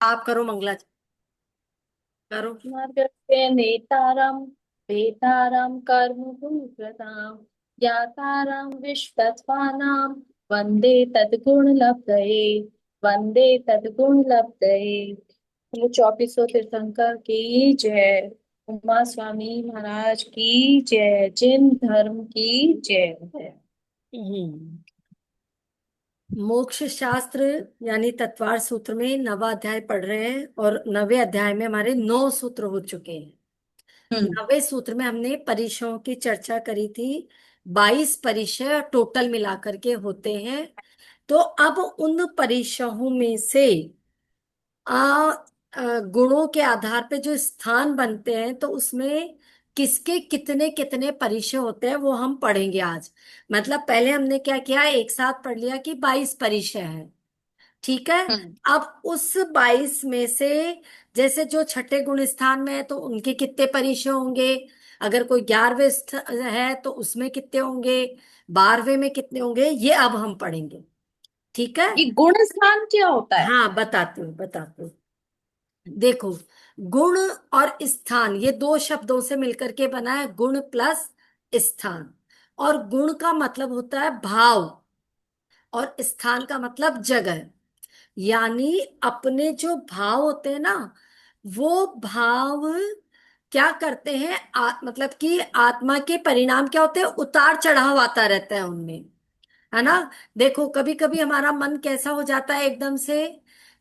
आप करो मंगला जी, करो। मार्गस्य नेतारं वेतारं कर्मभूप्रतां ज्ञातारं विश्वत्वानां वन्दे तद्गुणलब्धये वन्दे तद्गुणलब्धये। बोलो 2400 तीर्थंकर की जय। उमा स्वामी महाराज की जय। जिन धर्म की जय है। हम्म मोक्ष शास्त्र यानी तत्वार सूत्र में नवा अध्याय पढ़ रहे हैं और नवे अध्याय में हमारे 9 सूत्र हो चुके हैं। हम्म। नवे सूत्र में हमने परिचयों की चर्चा करी थी। 22 परिचय टोटल मिलाकर के होते हैं। तो अब उन परिचयों में से आ, गुणों के आधार पे जो स्थान बनते हैं तो उसमें किसके कितने कितने परिचय होते हैं वो हम पढ़ेंगे आज। मतलब पहले हमने क्या किया, एक साथ पढ़ लिया कि 22 परिचय है। ठीक है। हम्म। अब उस 22 में से जैसे जो छठे गुण स्थान में है तो उनके कितने परिचय होंगे, अगर कोई 11वें है तो उसमें कितने होंगे, 12वें में कितने होंगे, ये अब हम पढ़ेंगे। ठीक है। ये गुण स्थान क्या होता है? हाँ, बताती हूँ बताती हूँ। देखो, गुण और स्थान ये दो शब्दों से मिलकर के बना है, गुण प्लस स्थान। और गुण का मतलब होता है भाव, और स्थान का मतलब जगह। यानी अपने जो भाव होते हैं ना, वो भाव क्या करते हैं, मतलब कि आत्मा के परिणाम क्या होते हैं, उतार चढ़ाव आता रहता है उनमें, है ना। देखो कभी कभी हमारा मन कैसा हो जाता है एकदम से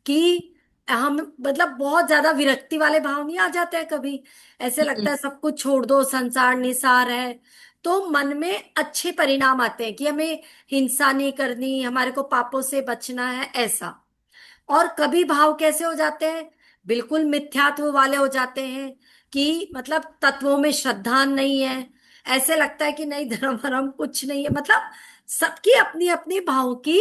कि हम मतलब बहुत ज्यादा विरक्ति वाले भाव नहीं आ जाते हैं कभी, ऐसे लगता हम्म। है सब कुछ छोड़ दो, संसार निसार है। तो मन में अच्छे परिणाम आते हैं कि हमें हिंसा नहीं करनी, हमारे को पापों से बचना है, ऐसा। और कभी भाव कैसे हो जाते हैं, बिल्कुल मिथ्यात्व वाले हो जाते हैं कि मतलब तत्वों में श्रद्धा नहीं है, ऐसे लगता है कि नहीं धर्म वरम कुछ नहीं है। मतलब सबकी अपनी अपनी भाव की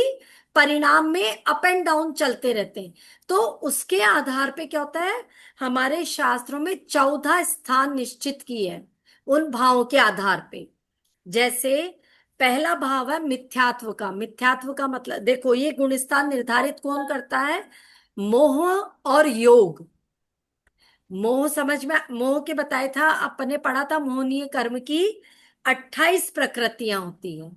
परिणाम में अप एंड डाउन चलते रहते हैं। तो उसके आधार पे क्या होता है, हमारे शास्त्रों में 14 स्थान निश्चित किए हैं उन भावों के आधार पे। जैसे पहला भाव है मिथ्यात्व का। मिथ्यात्व का मतलब देखो, ये गुणस्थान निर्धारित कौन करता है, मोह और योग। मोह समझ में, मोह के बताया था अपने पढ़ा था, मोहनीय कर्म की 28 प्रकृतियां होती हैं।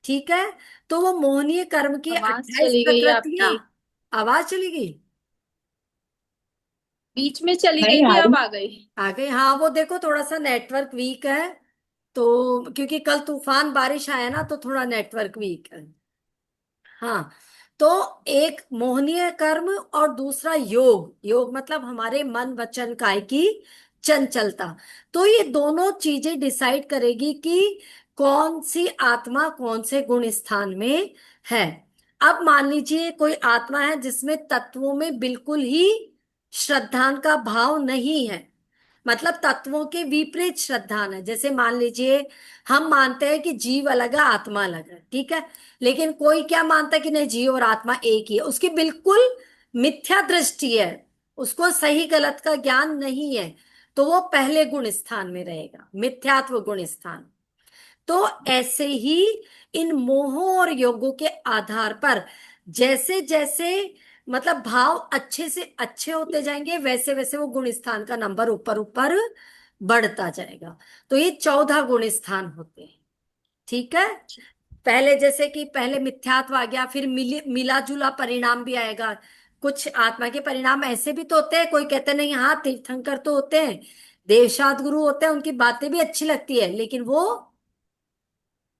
ठीक है। तो वो मोहनीय कर्म की आवाज 28 चली गई प्रकृतियां। आपकी। आवाज चली गई। बीच में चली गई नहीं थी, आ अब रही। आ गई। आ गई, हाँ वो देखो थोड़ा सा नेटवर्क वीक है। तो क्योंकि कल तूफान बारिश आया ना, तो थोड़ा नेटवर्क वीक है। हाँ। तो एक मोहनीय कर्म और दूसरा योग। योग मतलब हमारे मन वचन काया की चंचलता। तो ये दोनों चीजें डिसाइड करेगी कि कौन सी आत्मा कौन से गुण स्थान में है। अब मान लीजिए कोई आत्मा है जिसमें तत्वों में बिल्कुल ही श्रद्धा का भाव नहीं है, मतलब तत्वों के विपरीत श्रद्धान है। जैसे मान लीजिए हम मानते हैं कि जीव अलग है आत्मा अलग है, ठीक है। लेकिन कोई क्या मानता है कि नहीं, जीव और आत्मा एक ही है, उसकी बिल्कुल मिथ्या दृष्टि है, उसको सही गलत का ज्ञान नहीं है। तो वो पहले गुण स्थान में रहेगा, मिथ्यात्व गुण स्थान। तो ऐसे ही इन मोहों और योगों के आधार पर जैसे जैसे मतलब भाव अच्छे से अच्छे होते जाएंगे, वैसे वैसे वो गुण स्थान का नंबर ऊपर ऊपर बढ़ता जाएगा। तो ये 14 गुण स्थान होते हैं। ठीक है। पहले जैसे कि पहले मिथ्यात्व आ गया, फिर मिला जुला परिणाम भी आएगा। कुछ आत्मा के परिणाम ऐसे भी तो होते हैं, कोई कहते नहीं हाँ तीर्थंकर तो होते हैं, देवशाद गुरु होते हैं, उनकी बातें भी अच्छी लगती है, लेकिन वो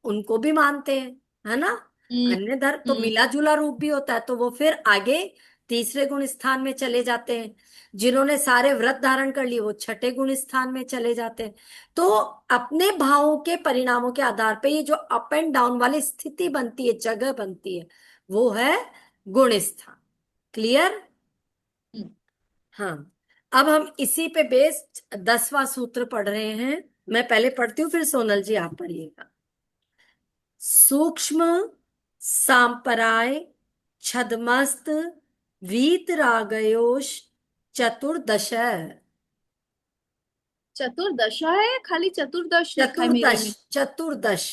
उनको भी मानते हैं, है ना। हम्म। अन्य धर्म तो हम्म। मिला जुला रूप भी होता है, तो वो फिर आगे तीसरे गुण स्थान में चले जाते हैं। जिन्होंने सारे व्रत धारण कर लिए वो छठे गुण स्थान में चले जाते हैं। तो अपने भावों के परिणामों के आधार पे ये जो अप एंड डाउन वाली स्थिति बनती है, जगह बनती है, वो है गुण स्थान। क्लियर। हम्म। हाँ। अब हम इसी पे बेस्ड 10वां सूत्र पढ़ रहे हैं। मैं पहले पढ़ती हूँ, फिर सोनल जी आप पढ़िएगा। सूक्ष्म सांपराय छदमस्त वीतरागयोश चतुर्दश। चतुर्दशा है या खाली चतुर्दश लिखा है मेरे चतुर्दश में? चतुर्दश।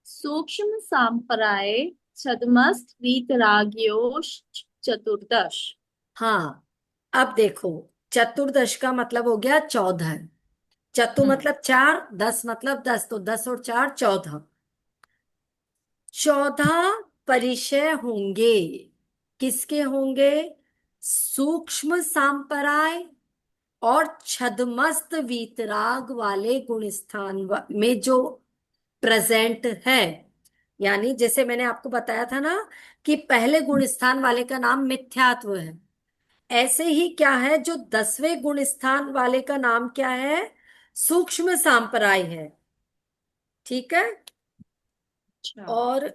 सूक्ष्म सांपराय छदमस्त वीतराग्योश चतुर्दश। हाँ, अब देखो, चतुर्दश का मतलब हो गया 14। चतु हम्म। मतलब 4, 10 मतलब 10, तो 10 और 4 14। 14 परिचय होंगे। किसके होंगे? सूक्ष्म सांपराय और छदमस्त वीतराग वाले गुण स्थान में जो प्रेजेंट है। यानी जैसे मैंने आपको बताया था ना कि पहले गुण स्थान वाले का नाम मिथ्यात्व है, ऐसे ही क्या है, जो 10वें गुण स्थान वाले का नाम क्या है? सूक्ष्म सांपराय है। ठीक है। अच्छा। और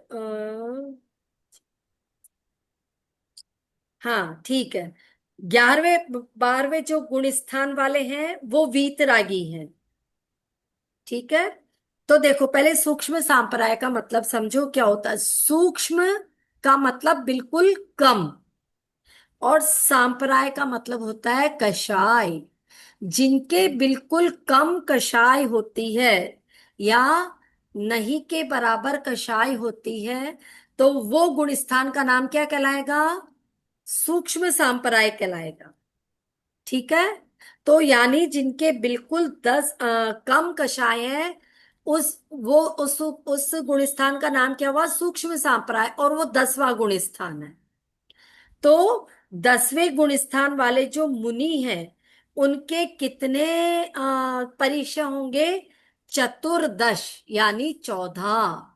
हाँ ठीक है, 11वें 12वें जो गुण स्थान वाले हैं वो वीतरागी हैं। ठीक है। तो देखो, पहले सूक्ष्म सांप्राय का मतलब समझो क्या होता है। सूक्ष्म का मतलब बिल्कुल कम, और सांप्राय का मतलब होता है कषाय। जिनके बिल्कुल कम कषाय होती है या नहीं के बराबर कषाय होती है, तो वो गुण स्थान का नाम क्या कहलाएगा? सूक्ष्म सांप्राय कहलाएगा। ठीक है। तो यानी जिनके बिल्कुल 10 कम कषाय है, उस गुण स्थान का नाम क्या हुआ? सूक्ष्म सांप्राय, और वो 10वां गुण स्थान है। तो 10वें गुण स्थान वाले जो मुनि हैं, उनके कितने परिचय होंगे? चतुर्दश, यानी 14।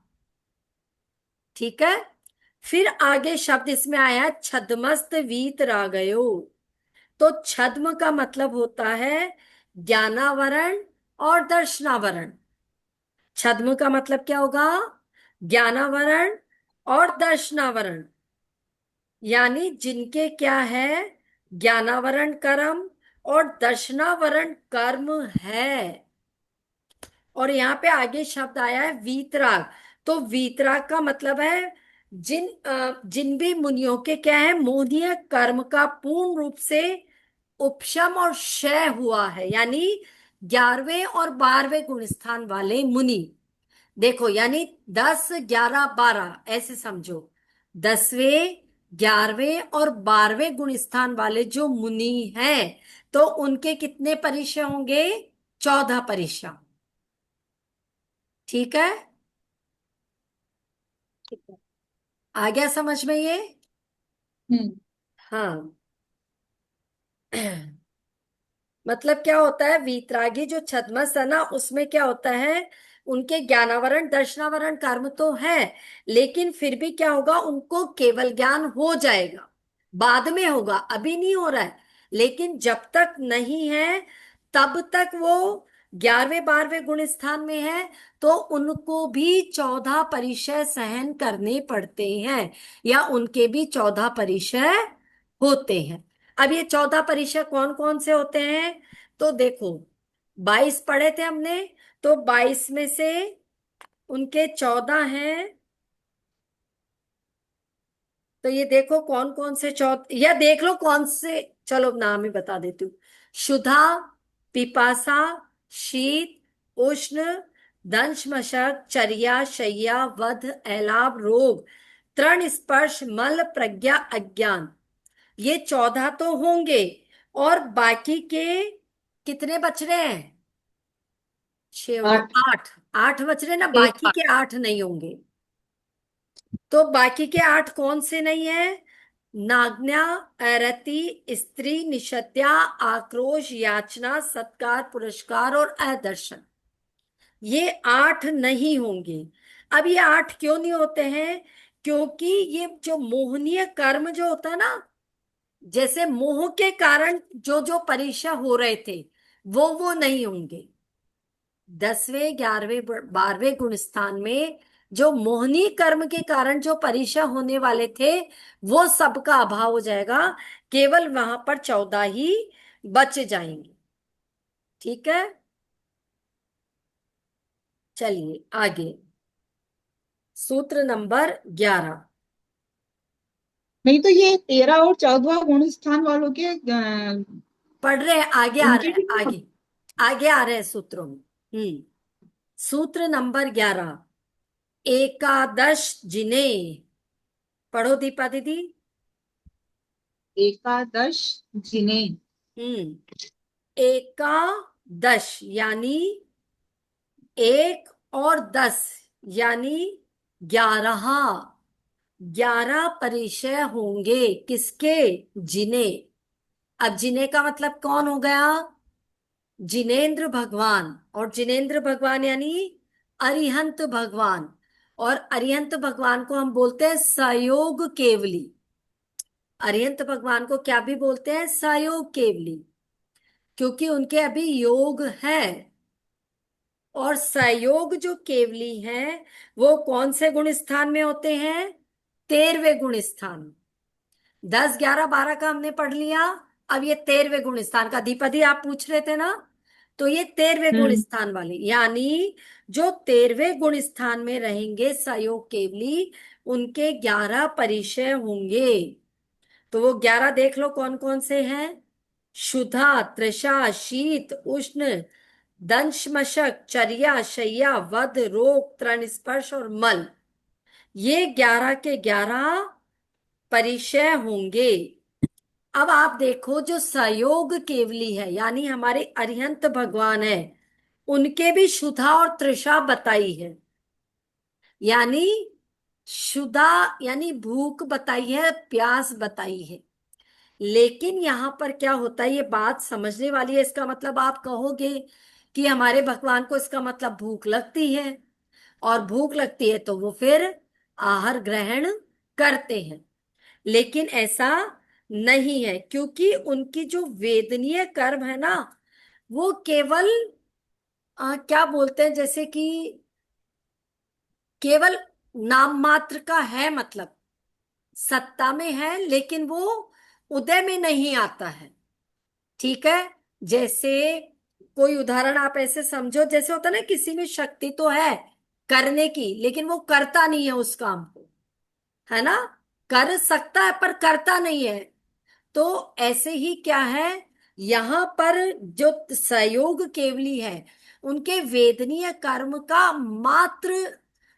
ठीक है। फिर आगे शब्द इसमें आया है, छद्मस्त वीत रागयो। तो छद्म का मतलब होता है ज्ञानावरण और दर्शनावरण। छद्म का मतलब क्या होगा? ज्ञानावरण और दर्शनावरण। यानी जिनके क्या है? ज्ञानावरण कर्म और दर्शनावरण कर्म है। और यहाँ पे आगे शब्द आया है वीतराग। तो वीतराग का मतलब है जिन भी मुनियों के क्या है, मोहनीय कर्म का पूर्ण रूप से उपशम और क्षय हुआ है, यानी 11वें और 12वें गुण स्थान वाले मुनि। देखो, यानी 10 11 12 ऐसे समझो। 10वें 11वें और 12वें गुण स्थान वाले जो मुनि हैं, तो उनके कितने परिचय होंगे? 14 परिचय। ठीक है। ठीक है। आ गया समझ में ये? हम्म। हाँ। मतलब क्या होता है, वीतरागी जो छद्मस है ना, उसमें क्या होता है, उनके ज्ञानावरण दर्शनावरण कर्म तो है, लेकिन फिर भी क्या होगा, उनको केवल ज्ञान हो जाएगा। बाद में होगा, अभी नहीं हो रहा है। लेकिन जब तक नहीं है, तब तक वो 11वें 12वें गुण स्थान में है, तो उनको भी 14 परिचय सहन करने पड़ते हैं, या उनके भी 14 परिचय होते हैं। अब ये 14 परिचय कौन कौन से होते हैं? तो देखो, 22 पढ़े थे हमने, तो 22 में से उनके 14 हैं। तो ये देखो कौन कौन से या देख लो कौन से, चलो नाम ही बता देती हूँ। क्षुधा, पिपासा, शीत, उष्ण, दंश मशक, चर्या, शय्या, वध, एलाब, रोग, तृण स्पर्श, मल, प्रज्ञा, अज्ञान। ये 14 तो होंगे, और बाकी के कितने बच रहे हैं? 6 और 2 8। 8। 8 बच रहे ना, एक बाकी के 8 नहीं होंगे। तो बाकी के 8 कौन से नहीं है? नाज्ञा, अरति, स्त्री, निषद्या, आक्रोश, याचना, सत्कार, पुरस्कार और अदर्शन। ये 8 नहीं होंगे। अब ये 8 क्यों नहीं होते हैं? क्योंकि ये जो मोहनीय कर्म जो होता है ना, जैसे मोह के कारण जो जो परीक्षा हो रहे थे, वो नहीं होंगे। 10वें 11वें 12वें गुण स्थान में जो मोहनी कर्म के कारण जो परीक्षा होने वाले थे, वो सबका अभाव हो जाएगा। केवल वहां पर 14 ही बच जाएंगे। ठीक है। चलिए आगे, सूत्र नंबर 11। नहीं तो ये 13 और 14वां गुण स्थान वालों के पढ़ रहे हैं, आगे आ रहे उनके हैं, भी नहीं आगे आगे आ रहे हैं सूत्रों में। सूत्र नंबर 11। एकादश जिने, पढ़ो दीपा दीदी। एकादश जिने। एकादश यानी एक और 10 यानी 11। 11 परिचय होंगे किसके? जिन्हें। अब जिन्हें का मतलब कौन हो गया? जिनेंद्र भगवान। और जिनेंद्र भगवान यानी अरिहंत भगवान। और अरिहंत भगवान को हम बोलते हैं सयोग केवली। अरिहंत भगवान को क्या भी बोलते हैं? सयोग केवली, क्योंकि उनके अभी योग है। और सयोग जो केवली हैं वो कौन से गुण स्थान में होते हैं? 13वें गुण स्थान। 10 11 12 का हमने पढ़ लिया। अब ये 13वें गुण स्थान का अधिपति आप पूछ रहे थे ना, तो ये 13वें गुण हम्म। स्थान वाले यानी जो 13वें गुण स्थान में रहेंगे सयोग केवली, उनके 11 परिचय होंगे। तो वो 11 देख लो कौन कौन से हैं। क्षुधा, तृषा, शीत, उष्ण, दंश, मशक, चर्या, शय्या, वध, रोग, तृण, स्पर्श और मल। ये 11 के 11 परिचय होंगे। अब आप देखो जो सयोग केवली है यानी हमारे अरिहंत भगवान है, उनके भी क्षुधा और तृषा बताई है। यानी क्षुधा यानी भूख बताई है, प्यास बताई है। लेकिन यहां पर क्या होता है, ये बात समझने वाली है। इसका मतलब आप कहोगे कि हमारे भगवान को इसका मतलब भूख लगती है, और भूख लगती है तो वो फिर आहार ग्रहण करते हैं। लेकिन ऐसा नहीं है, क्योंकि उनकी जो वेदनीय कर्म है ना, वो केवल क्या बोलते हैं, जैसे कि केवल नाम मात्र का है। मतलब सत्ता में है लेकिन वो उदय में नहीं आता है। ठीक है। जैसे कोई उदाहरण आप ऐसे समझो, जैसे होता है ना, किसी में शक्ति तो है करने की लेकिन वो करता नहीं है उस काम को, है ना। कर सकता है पर करता नहीं है। तो ऐसे ही क्या है, यहां पर जो सहयोग केवली है, उनके वेदनीय कर्म का मात्र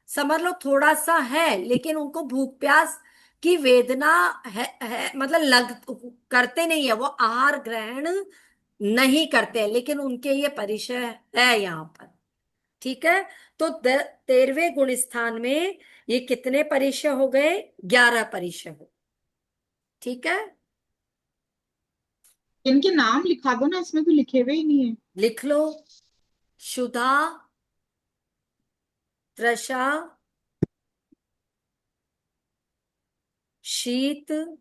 समझ लो थोड़ा सा है, लेकिन उनको भूख प्यास की वेदना है मतलब लग करते नहीं है, वो आहार ग्रहण नहीं करते हैं, लेकिन उनके ये परिचय है यहाँ पर। ठीक है। तो 13वें गुण स्थान में ये कितने परिचय हो गए? 11 परिचय हो। ठीक है। इनके नाम लिखा दो ना, इसमें तो लिखे हुए ही नहीं है। लिख लो। क्षुधा, तृषा, शीत, सुधा।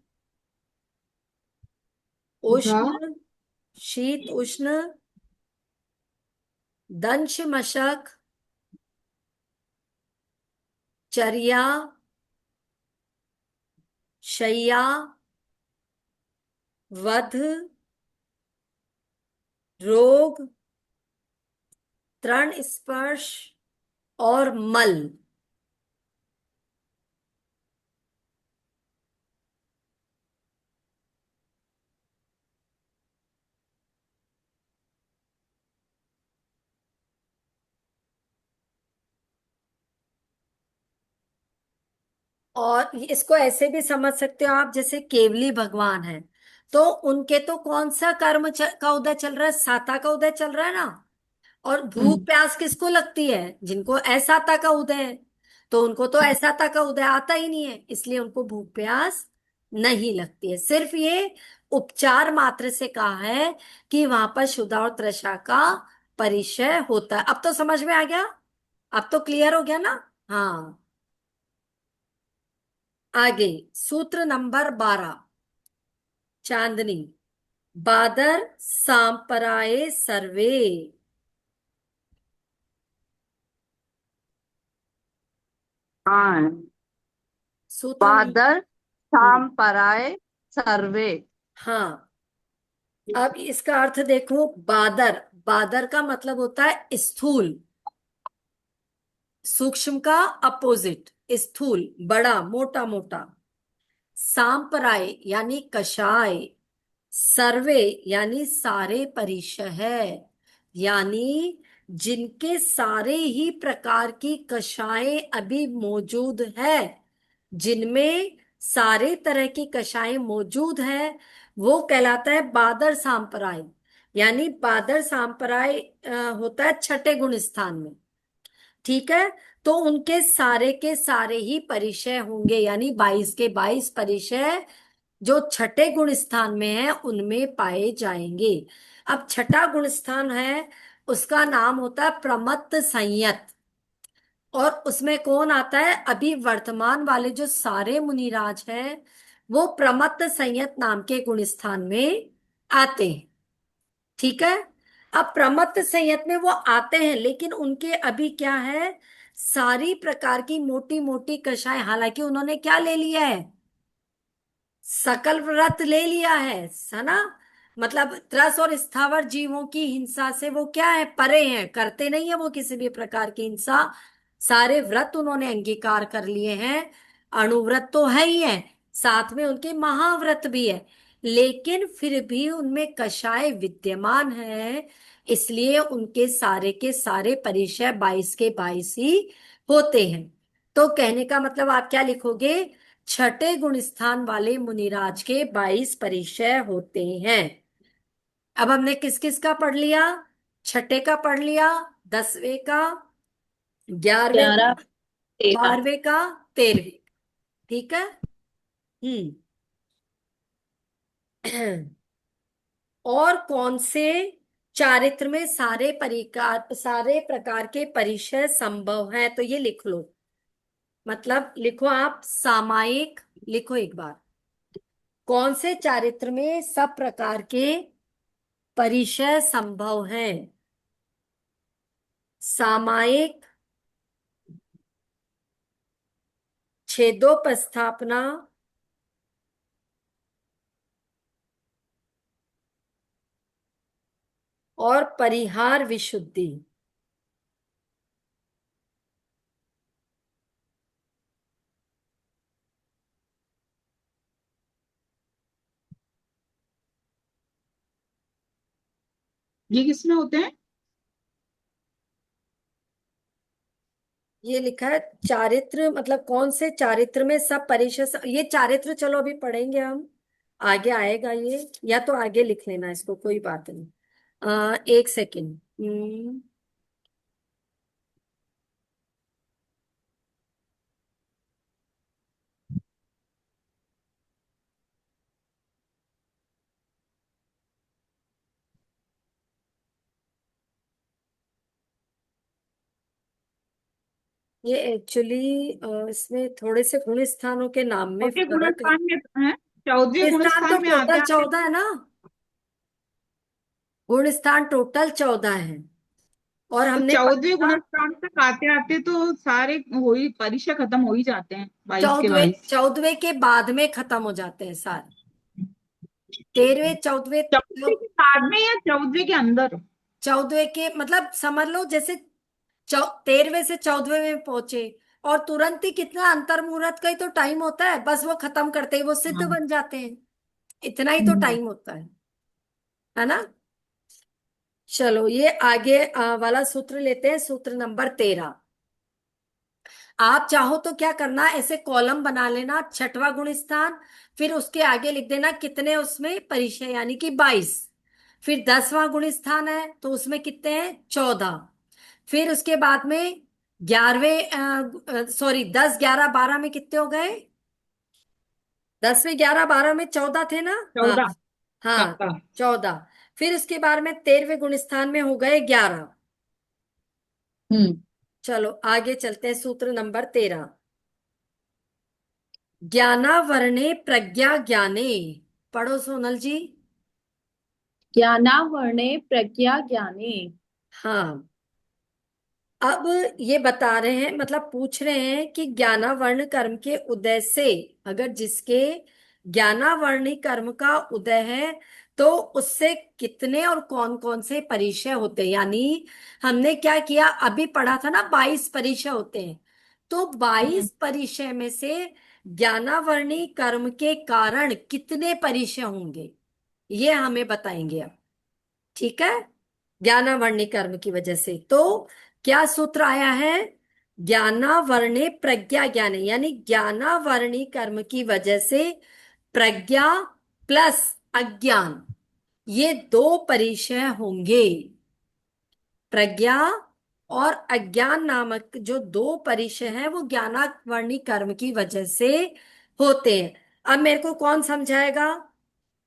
उष्ण, शीत उष्ण, दंश मशक, चर्या, शय्या, वध, रोग, तृण स्पर्श और मल। और इसको ऐसे भी समझ सकते हो आप, जैसे केवली भगवान है तो उनके तो कौन सा कर्म का उदय चल रहा है? साता का उदय चल रहा है ना। और भूख हम्म। प्यास किसको लगती है? जिनको ऐसाता का उदय है। तो उनको तो ऐसाता का उदय आता ही नहीं है, इसलिए उनको भूख प्यास नहीं लगती है। सिर्फ ये उपचार मात्र से कहा है कि वहां पर क्षुधा और तृषा का परिचय होता है। अब तो समझ में आ गया? अब तो क्लियर हो गया ना? हाँ। आगे सूत्र नंबर 12, चांदनी। बादर सांपराए सर्वे। हाँ। सूत्र बादर हम्म, शाम पराए सर्वे। हाँ। अब इसका अर्थ देखो। बादर, बादर का मतलब होता है स्थूल। सूक्ष्म का अपोजिट स्थूल, बड़ा, मोटा मोटा। सांपराय यानी कषाय। सर्वे यानी सारे परिचय है, यानी जिनके सारे ही प्रकार की कषायें अभी मौजूद है, जिनमें सारे तरह की कषाय मौजूद है, वो कहलाता है बादर सांप्राय। यानी बादर सांप्राय होता है छठे गुण स्थान में। ठीक है। तो उनके सारे के सारे ही परिचय होंगे, यानी 22 के 22 परिचय जो छठे गुण स्थान में है उनमें पाए जाएंगे। अब छठा गुण स्थान है, उसका नाम होता है प्रमत्त संयत। और उसमें कौन आता है? अभी वर्तमान वाले जो सारे मुनिराज हैं वो प्रमत्त संयत नाम के गुण स्थान में आते हैं। ठीक है। अब प्रमत्त संयत में वो आते हैं, लेकिन उनके अभी क्या है, सारी प्रकार की मोटी मोटी कषाय, हालांकि उन्होंने क्या ले लिया है, सकल व्रत ले लिया है ना। मतलब त्रस और स्थावर जीवों की हिंसा से वो क्या है, परे हैं, करते नहीं है वो किसी भी प्रकार की हिंसा। सारे व्रत उन्होंने अंगीकार कर लिए हैं। अणुव्रत तो है ही है, साथ में उनके महाव्रत भी है, लेकिन फिर भी उनमें कषाय विद्यमान है। इसलिए उनके सारे के सारे परिचय 22 के 22 ही होते हैं। तो कहने का मतलब आप क्या लिखोगे, छठे गुण स्थान वाले मुनिराज के 22 परिचय होते हैं। अब हमने किस किस का पढ़ लिया? छठे का पढ़ लिया, 10वें का, 11वें का, 11, 13। 12वें का, 13वें। ठीक है। हम्म। और कौन से चारित्र में सारे प्रकार के परिचय संभव है, तो ये लिख लो। मतलब लिखो आप सामायिक, लिखो एक बार, कौन से चारित्र में सब प्रकार के परिचय संभव है? सामायिक, छेदोपस्थापना, और परिहार विशुद्धि। ये किसमें होते हैं? ये लिखा है चारित्र, मतलब कौन से चारित्र में सब परिचय ये चारित्र चलो अभी पढ़ेंगे हम, आगे आएगा ये, या तो आगे लिख लेना इसको, कोई बात नहीं। एक सेकेंड। ये एक्चुअली इसमें थोड़े से गुण स्थानों के नाम में छोटे फर्क है। गुणस्थान में है, 14वें गुण स्थान तो स्थान में आते टोटल आते। 14 है ना, गुण स्थान टोटल 14 है। और तो हमने पढ़ा 14वें था गुणस्थान तक आते आते तो सारे हो ही परिचय खत्म हो ही जाते हैं, 22 के 14वें 22। 14वें के बाद में खत्म हो जाते हैं सारे। 13वें 14वें, 14वें के बाद में या 14वें के अंदर? 14वें के मतलब समझ लो जैसे 13वें से 14वें में पहुंचे, और तुरंत ही कितना अंतर मुहूर्त का ही तो टाइम होता है, बस वो खत्म करते ही वो सिद्ध हाँ। बन जाते हैं। इतना ही तो हम्म। टाइम होता है ना। चलो ये आगे वाला सूत्र लेते हैं, सूत्र नंबर 13। आप चाहो तो क्या करना, ऐसे कॉलम बना लेना, छठवां गुण स्थान, फिर उसके आगे लिख देना कितने उसमें परिचय, यानी कि 22। फिर 10वां गुण स्थान है तो उसमें कितने हैं, 14। फिर उसके बाद में 11वें, सॉरी 10 11 12 में कितने हो गए, 10वें 11 12 में 14 थे ना। हाँ 14। हाँ, पक्का। 14। फिर उसके बाद में 13वें गुण स्थान में हो गए 11। हम्म। चलो आगे चलते हैं, सूत्र नंबर 13। ज्ञानावरणे प्रज्ञा ज्ञाने, पढ़ो सोनल जी। ज्ञानावरणे प्रज्ञा ज्ञाने। हाँ, अब ये बता रहे हैं, मतलब पूछ रहे हैं कि ज्ञानावर्ण कर्म के उदय से, अगर जिसके ज्ञानावर्णी कर्म का उदय है तो उससे कितने और कौन कौन से परिचय होते हैं। यानी हमने क्या किया, अभी पढ़ा था ना 22 परिचय होते हैं, तो 22 परिचय में से ज्ञानावर्णी कर्म के कारण कितने परिचय होंगे, ये हमें बताएंगे अब। ठीक है। ज्ञानावर्णी कर्म की वजह से तो क्या सूत्र आया है, ज्ञानावर्णे प्रज्ञा ज्ञाने, यानी ज्ञानावर्णी कर्म की वजह से प्रज्ञा प्लस अज्ञान, ये दो परिचय होंगे। प्रज्ञा और अज्ञान नामक जो दो परिचय हैं वो ज्ञानावर्णी कर्म की वजह से होते हैं। अब मेरे को कौन समझाएगा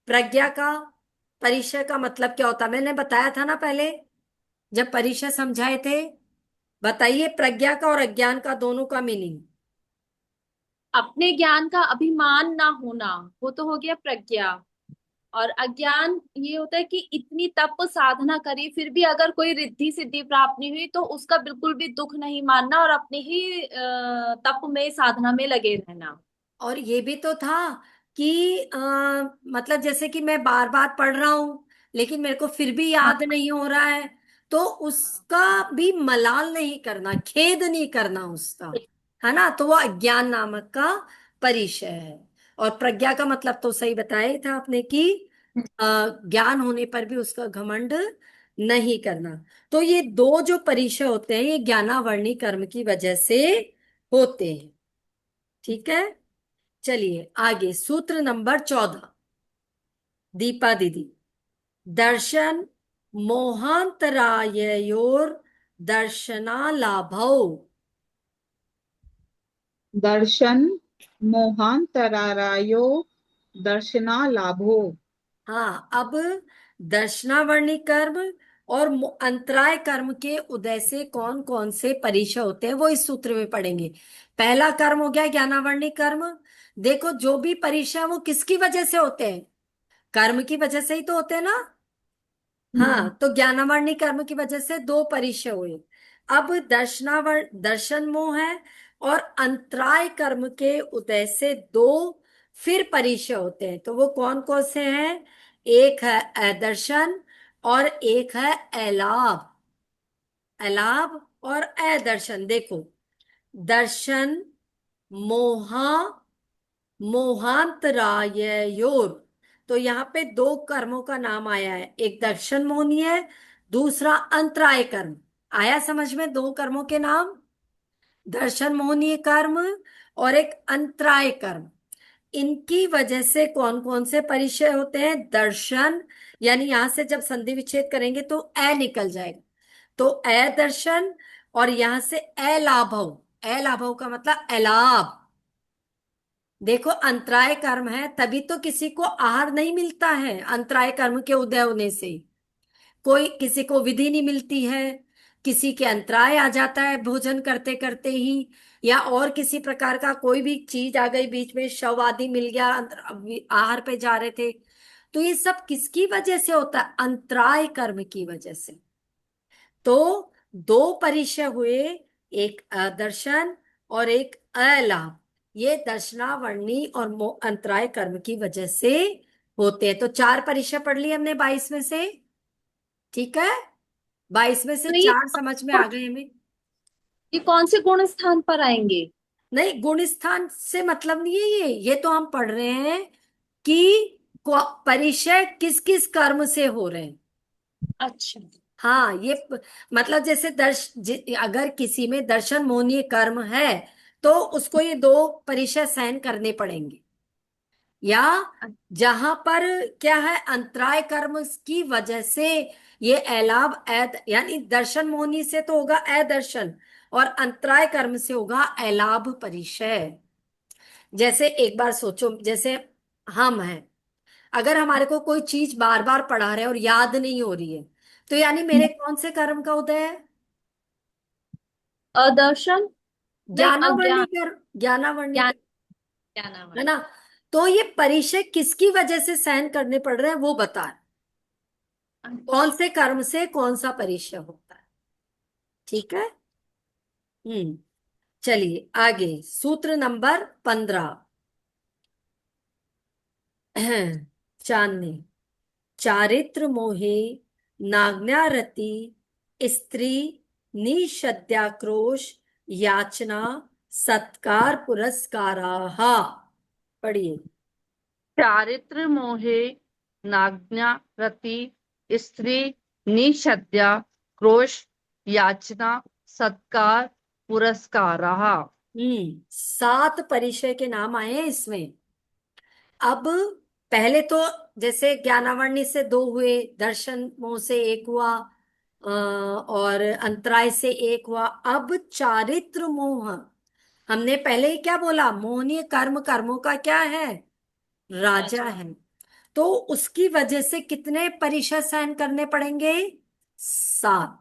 प्रज्ञा का परिचय का मतलब क्या होता है? मैंने बताया था ना पहले जब परिचय समझाए थे। बताइए प्रज्ञा का और अज्ञान का दोनों का मीनिंग। अपने ज्ञान का अभिमान ना होना, वो तो हो गया प्रज्ञा। और अज्ञान ये होता है कि इतनी तप साधना करी फिर भी अगर कोई रिद्धि सिद्धि प्राप्त नहीं हुई तो उसका बिल्कुल भी दुख नहीं मानना और अपने ही तप में साधना में लगे रहना। और ये भी तो था कि मतलब जैसे कि मैं बार बार पढ़ रहा हूं लेकिन मेरे को फिर भी हाँ। याद नहीं हो रहा है, तो उसका भी मलाल नहीं करना, खेद नहीं करना उसका, है ना? तो वो अज्ञान नामक का परिचय है। और प्रज्ञा का मतलब तो सही बताया ही था आपने कि ज्ञान होने पर भी उसका घमंड नहीं करना। तो ये दो जो परिचय होते हैं ये ज्ञानावर्णी कर्म की वजह से होते हैं। ठीक है, चलिए आगे सूत्र नंबर 14। दीपा दीदी, दर्शन मोहांतराययोर दर्शनालाभौ। दर्शन मोहांतरारायो दर्शनालाभो। हाँ, अब दर्शनावर्णी कर्म और अंतराय कर्म के उदय से कौन कौन से परिचय होते हैं वो इस सूत्र में पढ़ेंगे। पहला कर्म हो गया ज्ञानावर्णी कर्म। देखो जो भी परिचय हैं, वो किसकी वजह से होते हैं? कर्म की वजह से ही तो होते हैं ना। हाँ, तो ज्ञानावर्णी कर्म की वजह से दो परिचय हुए। अब दर्शन मोह है, और अंतराय कर्म के उदय से दो फिर परिचय होते हैं। तो वो कौन कौन से हैं? एक है अदर्शन और एक है अलाभ। अलाभ और अदर्शन। देखो, दर्शन मोहा मोहांतराययोर, तो यहाँ पे दो कर्मों का नाम आया है, एक दर्शन मोहनी है, दूसरा अंतराय कर्म। आया समझ में? दो कर्मों के नाम, दर्शन मोहनीय कर्म और एक अंतराय कर्म। इनकी वजह से कौन कौन से परिचय होते हैं? दर्शन, यानी यहां से जब संधि विच्छेद करेंगे तो अ निकल जाएगा, तो अदर्शन, और यहां से अलाभव। अलाभव का मतलब अलाभ। देखो अंतराय कर्म है तभी तो किसी को आहार नहीं मिलता है, अंतराय कर्म के उदय होने से कोई किसी को विधि नहीं मिलती है, किसी के अंतराय आ जाता है भोजन करते करते ही, या और किसी प्रकार का कोई भी चीज आ गई बीच में, शव आदि मिल गया, आहार पे जा रहे थे। तो ये सब किसकी वजह से होता है? अंतराय कर्म की वजह से। तो दो परिचय हुए, एक दर्शन और एक अलाभ। ये दर्शनावर्णी और अंतराय कर्म की वजह से होते हैं। तो चार परिचय पढ़ लिए हमने 22 में से। ठीक है, 22 में से तो चार समझ में आ गए हमें। ये कौन से गुण स्थान पर आएंगे? नहीं, गुण स्थान से मतलब नहीं है, ये तो हम पढ़ रहे हैं कि परिचय किस किस कर्म से हो रहे हैं। अच्छा। हाँ, मतलब जैसे अगर किसी में दर्शन मोहनीय कर्म है तो उसको ये दो परिचय सहन करने पड़ेंगे। या जहां पर क्या है, अंतराय कर्म की वजह से ये अलाभ यानी दर्शन मोहनी से तो होगा अदर्शन, और अंतराय कर्म से होगा अलाभ परिचय। जैसे एक बार सोचो, जैसे हम हैं, अगर हमारे को कोई चीज बार बार पढ़ा रहे हैं और याद नहीं हो रही है, तो यानी मेरे कौन से कर्म का उदय है? अदर्शन। नहीं, ज्ञानावर्णी अज्ञान। कर्म, ज्ञानावर्णी ज्ञान। कर्म, है ज्ञानावरण। ना? तो ये परिचय किसकी वजह से सहन करने पड़ रहे हैं वो बता रहे हैं। कौन से कर्म से कौन सा परिचय होता है। ठीक है। हम्म, चलिए आगे सूत्र नंबर 15। चांदनी, चारित्र मोहे नाज्ञारति स्त्री निषद्याक्रोश याचना सत्कार पुरस्काराः। पढ़िए। चारित्र मोहे नाज्ञा रति स्त्री निषद्या क्रोश याचना सत्कार पुरस्कारः। 7 परिचय के नाम आए हैं इसमें। अब पहले तो जैसे ज्ञानावरणी से 2 हुए, दर्शन मोह से 1 हुआ, और अंतराय से 1 हुआ। अब चारित्र मोह, हमने पहले ही क्या बोला, मोहनीय कर्म कर्मों का क्या है, राजा है। तो उसकी वजह से कितने परिचय सहन करने पड़ेंगे, 7।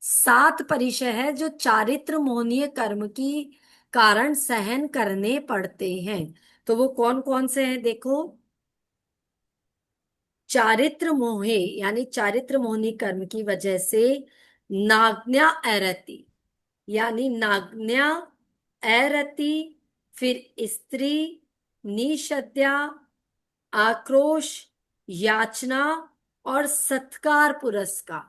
7 परिचय है जो चारित्र मोहनीय कर्म की कारण सहन करने पड़ते हैं। तो वो कौन कौन से हैं देखो। चारित्र मोहे यानी चारित्र मोहनी कर्म की वजह से नाग्न्या एरति, यानी नाग्न्या एरति, फिर स्त्री, निषद्या, आक्रोश, याचना और सत्कार पुरस्कार,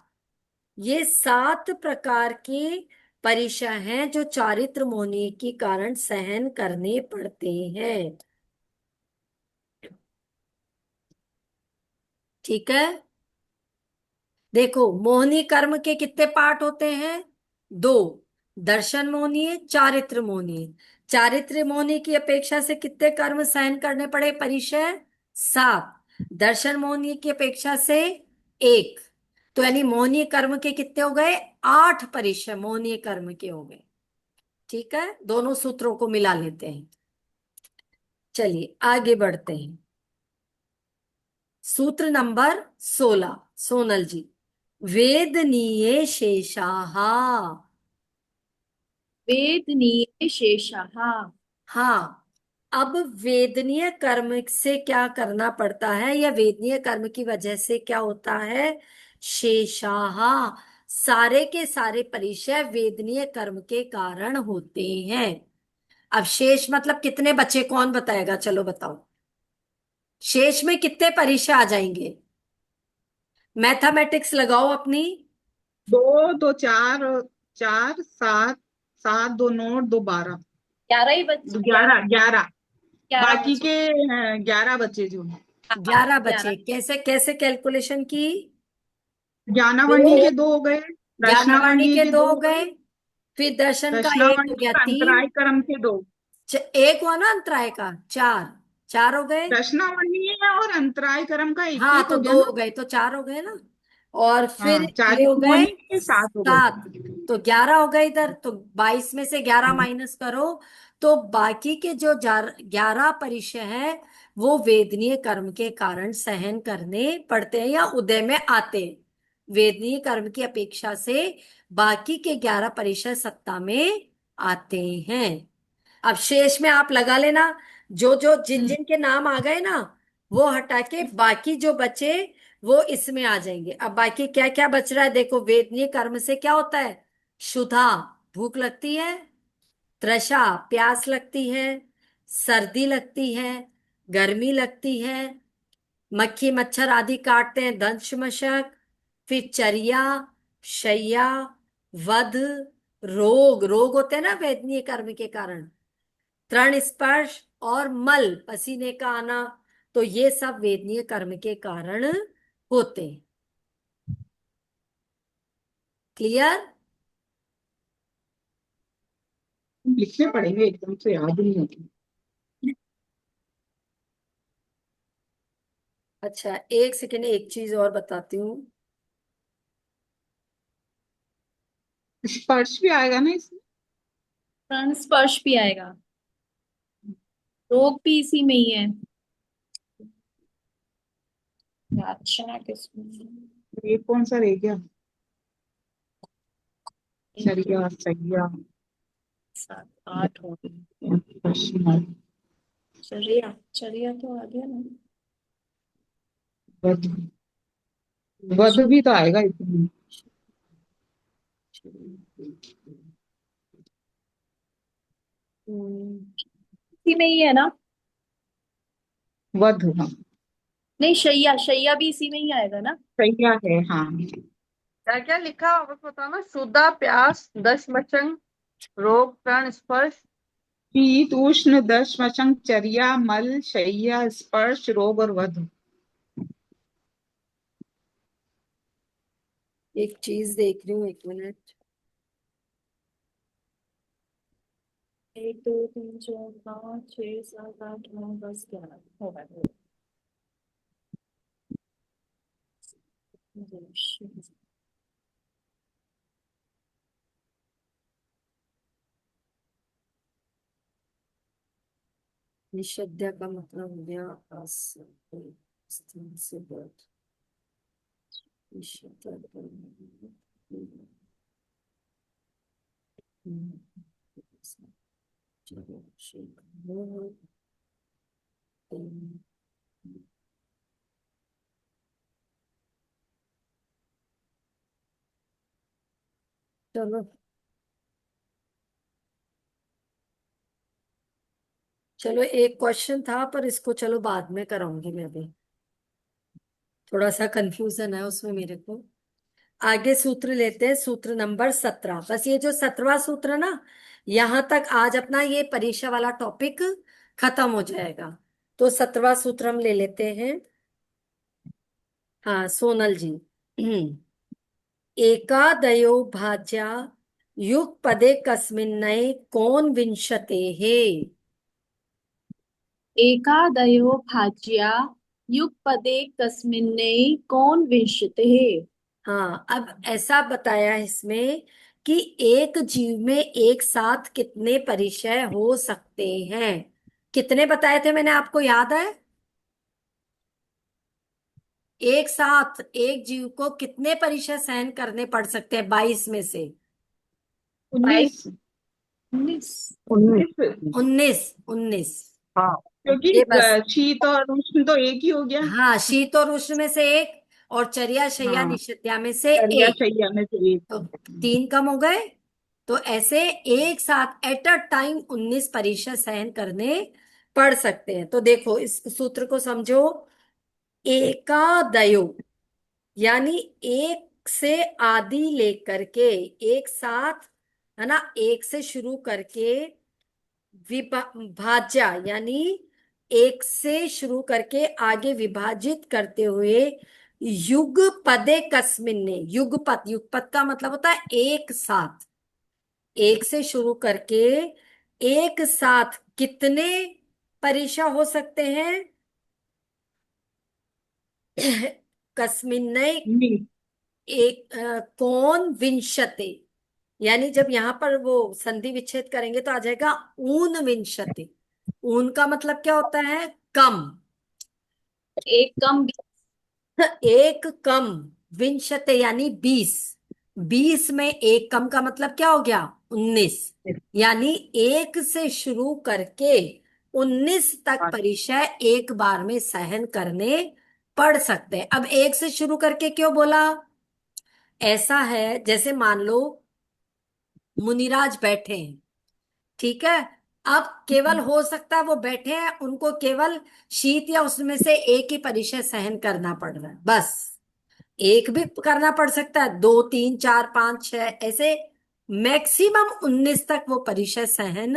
ये 7 प्रकार के परिचय हैं जो चारित्र मोहनी के कारण सहन करने पड़ते हैं। ठीक है। देखो, मोहनी कर्म के कितने पार्ट होते हैं, 2। दर्शन मोहनी, चारित्र मोहनी। चारित्र मोहनी की अपेक्षा से कितने कर्म सहन करने पड़े परिचय, 7। दर्शन मोहनी की अपेक्षा से 1। तो यानी मोहनीय कर्म के कितने हो गए, 8 परिचय मोहनीय कर्म के हो गए। ठीक है, दोनों सूत्रों को मिला लेते हैं। चलिए आगे बढ़ते हैं। सूत्र नंबर 16, सोनल जी। वेदनीय शेषाहा। वेदनीय शेषः। हाँ, अब वेदनीय कर्म से क्या करना पड़ता है, या वेदनीय कर्म की वजह से क्या होता है, शेषाहा, सारे के सारे परिचय वेदनीय कर्म के कारण होते हैं। अब शेष मतलब कितने बचे, कौन बताएगा, चलो बताओ। शेष में कितने परिचय आ जाएंगे, मैथमेटिक्स लगाओ अपनी। 2 2 4 4 7 7 2 9 2 12 11 ही बच 11 11 11 बाकी बचे। के 11 बचे जो। हाँ 11 बचे, 11। कैसे कैसे कैलकुलेशन की, ज्ञानावरणी दो के 2 हो गए, ज्ञानावाणी दर्शनावरणी के के 2 2 हो हो गए, गए, फिर दर्शन का 1 हो दर्शनावरणी गया, और 3। अंतराय कर्म के 2। एक हुआ ना अंतराय का, 4। 4 हो गए। दर्शनावरणी है और अंतराय कर्म का एक हाँ एक तो हो गया 2 ना। हो गए, तो 4 हो गए ना। और फिर हाँ, ये हो गए चारित्र्यमणि के 7 हो 7, गए। तो 11 हो गए इधर। तो 22 में से 11 माइनस करो, तो बाकी के जो 11 परिचय है वो वेदनीय कर्म के कारण सहन करने पड़ते हैं या उदय में आते हैं। वेदनीय कर्म की अपेक्षा से बाकी के 11 परिचय सत्ता में आते हैं। अब शेष में आप लगा लेना, जो जो जिन जिन के नाम आ गए ना, वो हटा के बाकी जो बचे वो इसमें आ जाएंगे। अब बाकी क्या क्या बच रहा है देखो। वेदनीय कर्म से क्या होता है, क्षुधा, भूख लगती है, तृषा, प्यास लगती है, सर्दी लगती है, गर्मी लगती है, मक्खी मच्छर आदि काटते हैं, दंश मशक, फिर चर्या, शैया, वध, रोग, रोग होते हैं ना वेदनीय कर्म के कारण, तृण स्पर्श और मल, पसीने का आना, तो ये सब वेदनीय कर्म के कारण होते हैं। क्लियर। लिखने पड़ेंगे, एकदम से याद नहीं होती। अच्छा एक सेकेंड, एक चीज और बताती हूँ। स्पर्श भी आएगा ना इसमें। प्राण स्पर्श भी आएगा, रोग भी इसी में ही है। याचना किसमें? ये कौन सा रह गया, शरिया सैया 7 8 हो गए। पश्चिम चर्या, चर्या तो आ गया ना। वध, वध भी तो आएगा इसमें। इसी में ही है ना। वध, हाँ नहीं, शैया, शैया भी इसी में ही आएगा ना। सैया है, हाँ। क्या क्या लिखा वापस बताओ ना। क्षुधा, प्यास, दश मचंग, रोग, प्राण स्पर्श। शीत उष्ण दश मशंक चर्या मल शैया स्पर्श रोग और वध। एक चीज देख रही हूँ, 1 मिनट। 1 2 3 4 5 6 7 8 9 10 11 हो गया। निषेध्य का मतलब हो गया से बोध। निषेध्य चलो चलो एक क्वेश्चन था पर इसको चलो बाद में कराऊंगी मैं भी। थोड़ा सा कंफ्यूजन है उसमें मेरे को। आगे सूत्र लेते हैं, सूत्र नंबर 17। बस ये जो 17वां सूत्र है ना, यहां तक आज अपना ये परीक्षा वाला टॉपिक खत्म हो जाएगा। तो 17वां सूत्र हम ले लेते हैं। हाँ सोनल जी। एकादयो भाज्या युगपदे कस्मिन्नये कोन विंशतेः। एकादयो भाज्या युगपदे कस्मिन्ने कोन विंशतिः। हाँ अब ऐसा बताया है इसमें कि एक जीव में एक साथ कितने परिचय हो सकते हैं। कितने बताए थे मैंने, आपको याद है? एक साथ एक जीव को कितने परिचय सहन करने पड़ सकते हैं 22 में से? 19। 19। 19। 19। 19। हाँ, क्योंकि ये बस। शीत और उष्ण तो एक ही हो गया। हाँ शीत और उष्ण में से एक, और चर्या शय्या हाँ, निषिद्या में से चर्या एक। शैया में से एक। तो 3 कम हो गए। तो ऐसे एक साथ एट अ टाइम 19 परीक्षा सहन करने पड़ सकते हैं। तो देखो इस सूत्र को समझो। एकादयो यानी एक से आदि लेकर के, एक साथ, है ना, एक से शुरू करके विभाज्या यानी एक से शुरू करके आगे विभाजित करते हुए युगपदे कस्मिन्ने। युगपद, युगपद का मतलब होता है एक साथ। एक से शुरू करके एक साथ कितने परीक्षा हो सकते हैं? कस्मिन्ने नहीं। एक कौन विंशते, यानी जब यहां पर वो संधि विच्छेद करेंगे तो आ जाएगा ऊन विंशति। ऊन का मतलब क्या होता है? कम। एक कम एक कम, विंशते यानी 20। 20 में एक कम का मतलब क्या हो गया? 19। यानी एक से शुरू करके 19 तक परिचय एक बार में सहन करने पड़ सकते हैं। अब एक से शुरू करके क्यों बोला? ऐसा है जैसे मान लो मुनिराज बैठे हैं, ठीक है। अब केवल हो सकता है वो बैठे हैं, उनको केवल शीत या उसमें से एक ही परिचय सहन करना पड़ रहा है, बस। एक भी करना पड़ सकता है, 2 3 4 5 6 ऐसे मैक्सिमम 19 तक वो परिचय सहन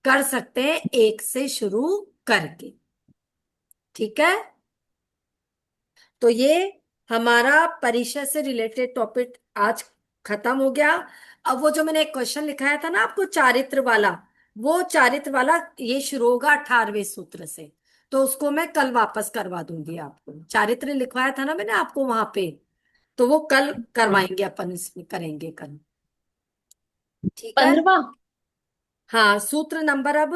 कर सकते हैं एक से शुरू करके। ठीक है। तो ये हमारा परिचय से रिलेटेड टॉपिक आज खत्म हो गया। अब वो जो मैंने एक क्वेश्चन लिखाया था ना आपको चारित्र वाला, वो चारित्र वाला ये शुरू होगा 18वें सूत्र से। तो उसको मैं कल वापस करवा दूंगी आपको। चारित्र लिखवाया था ना मैंने आपको वहां पे, तो वो कल करवाएंगे अपन, इसमें करेंगे कल। ठीक है। 15वां। हाँ सूत्र नंबर अब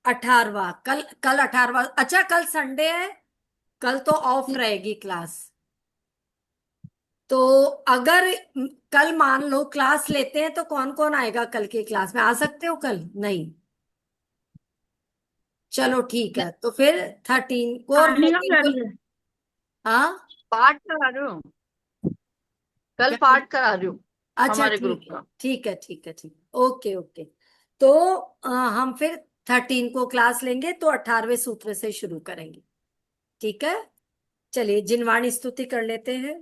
18वां। कल कल 18वां। अच्छा कल संडे है, कल तो ऑफ रहेगी क्लास। तो अगर कल मान लो क्लास लेते हैं तो कौन कौन आएगा कल की क्लास में? आ सकते हो कल? नहीं? चलो ठीक है, तो फिर 13 को और कहानी कब 14 जा को। रही है? हाँ पाठ करा रही हूँ, कल क्या बोल- पाठ करा रही हूँ अच्छा हमारे ग्रुप ठीक है का। ठीक है ठीक है ठीक। Okay okay. तो हम फिर 13 को क्लास लेंगे तो 18वें सूत्र से शुरू करेंगे। ठीक है। चलिए जिनवाणी स्तुति कर लेते हैं।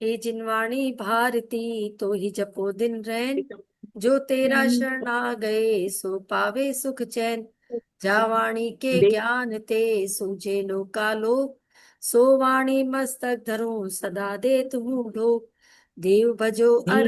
हे जिनवाणी भारती तो ही जपो दिन रैन, जो तेरा शरण आ गए सो पावे सुख चैन। जावाणी के ज्ञान ते सूझे लोकालो, सो वाणी मस्तक धरो सदा दे तुम ढो। देव भजो अर